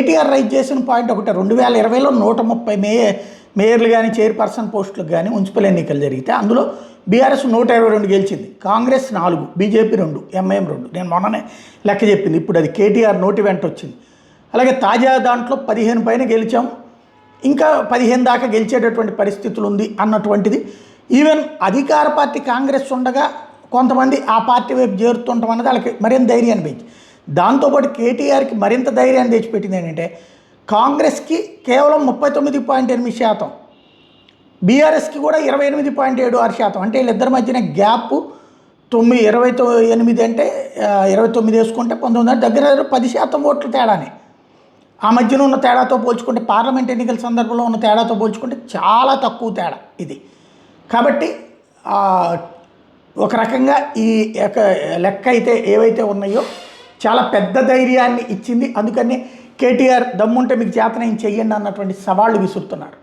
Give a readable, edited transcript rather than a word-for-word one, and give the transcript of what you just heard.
KTR rise చేసిన point ఒకటే, 2020లో 130 మేయర్లు కానీ చైర్పర్సన్ పోస్టులకు కానీ మున్సిపల్ ఎన్నికలు జరిగితే అందులో బీఆర్ఎస్ 122 గెలిచింది, కాంగ్రెస్ 4, బీజేపీ 2, ఎంఐఎం 2. నేను మొన్ననే లెక్క చెప్పింది, ఇప్పుడు అది కేటీఆర్ నోటి వెంట వచ్చింది. అలాగే తాజా దాంట్లో 15 పైన గెలిచాం, ఇంకా 15 దాకా గెలిచేటటువంటి పరిస్థితులు ఉంది అన్నటువంటిది. ఈవెన్ అధికార పార్టీ కాంగ్రెస్ ఉండగా కొంతమంది ఆ పార్టీ వైపు చేరుతుంటాం అన్నది వాళ్ళకి మరింత ధైర్యాన్ని పెంచి, దాంతోపాటు కేటీఆర్కి మరింత ధైర్యాన్ని తెచ్చిపెట్టింది ఏంటంటే కాంగ్రెస్కి కేవలం 39.8%, బీఆర్ఎస్కి కూడా 28.76%. అంటే వీళ్ళిద్దరి మధ్యన గ్యాప్ 28 అంటే 29 వేసుకుంటే 19 దగ్గర 10% ఓట్ల తేడానే. ఆ మధ్యన ఉన్న తేడాతో పోల్చుకుంటే, పార్లమెంట్ ఎన్నికల సందర్భంలో ఉన్న తేడాతో పోల్చుకుంటే చాలా తక్కువ తేడా ఇది. కాబట్టి ఒక రకంగా ఈ లెక్క అయితే ఏవైతే ఉన్నాయో చాలా పెద్ద ధైర్యాన్ని ఇచ్చింది. అందుకని కేటీఆర్ దమ్ముంటే మీకు చేతనేం చెయ్యండి అన్నటువంటి సవాళ్ళు విసురుతున్నారు.